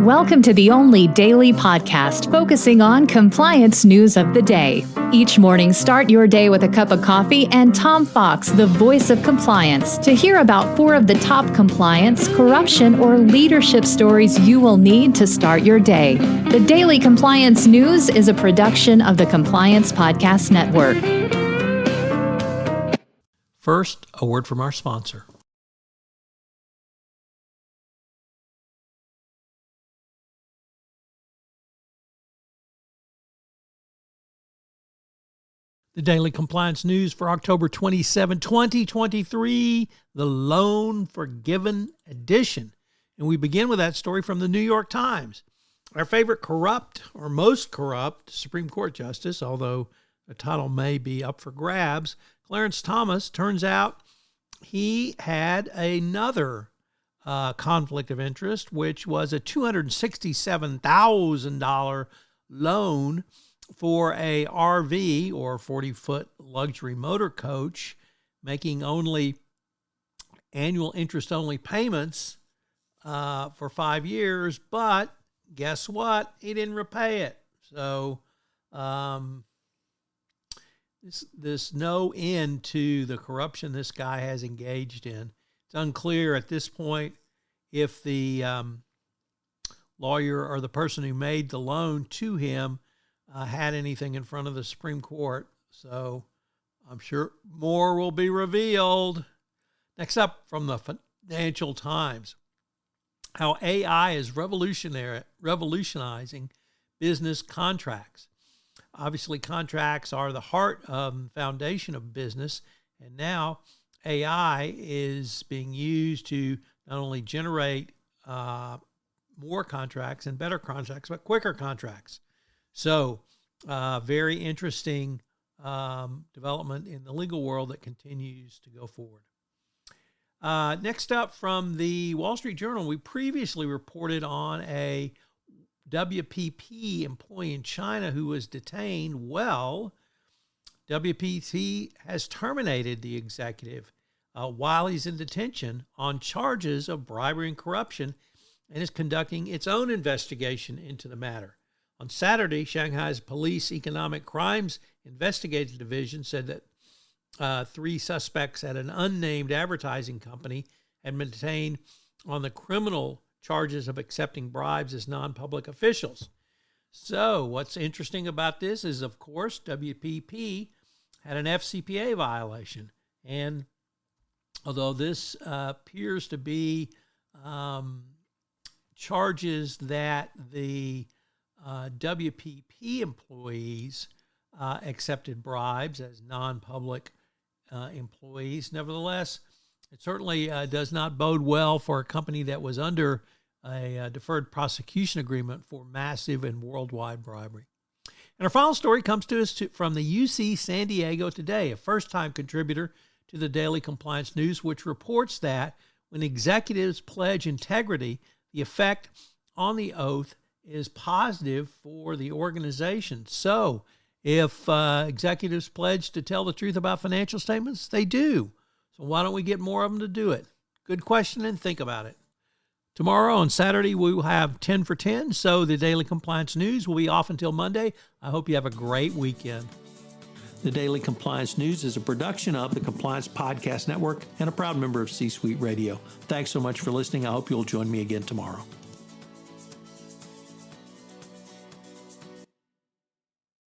Welcome to the only daily podcast focusing on compliance news of the day. Each morning, start your day with a cup of coffee and Tom Fox, the voice of compliance, to hear about 4 of the top compliance, corruption, or leadership stories you will need to start your day. The Daily Compliance News is a production of the Compliance Podcast Network. First, a word from our sponsor. The Daily Compliance News for October 27, 2023, the Loan Forgiven edition. And we begin with that story from the New York Times. Our favorite corrupt, or most corrupt, Supreme Court Justice, although the title may be up for grabs, Clarence Thomas, turns out he had another conflict of interest, which was a $267,000 loan for a RV, or 40-foot luxury motor coach, making only annual interest-only payments for 5 years. But guess what? He didn't repay it. So this no end to the corruption this guy has engaged in. It's unclear at this point if the lawyer or the person who made the loan to him had anything in front of the Supreme Court. So I'm sure more will be revealed. Next up, from the Financial Times, how AI is revolutionizing business contracts. Obviously, contracts are the heart and foundation of business, and now AI is being used to not only generate more contracts and better contracts, but quicker contracts. So, very interesting development in the legal world that continues to go forward. Next up, from the Wall Street Journal, we previously reported on a WPP employee in China who was detained. Well, WPP has terminated the executive while he's in detention on charges of bribery and corruption, and is conducting its own investigation into the matter. On Saturday, Shanghai's Police Economic Crimes Investigative Division said that 3 suspects at an unnamed advertising company had been detained on the criminal charges of accepting bribes as non-public officials. So what's interesting about this is, of course, WPP had an FCPA violation. And although this appears to be charges that the WPP employees accepted bribes as non-public employees. Nevertheless, it certainly does not bode well for a company that was under a deferred prosecution agreement for massive and worldwide bribery. And our final story comes to us from the UC San Diego Today, a first-time contributor to the Daily Compliance News, which reports that when executives pledge integrity, the effect on the oath is positive for the organization. So if executives pledge to tell the truth about financial statements, they do. So why don't we get more of them to do it? Good question, and think about it. Tomorrow on Saturday, we will have 10 for 10. So the Daily Compliance News will be off until Monday. I hope you have a great weekend. The Daily Compliance News is a production of the Compliance Podcast Network and a proud member of C-Suite Radio. Thanks so much for listening. I hope you'll join me again tomorrow.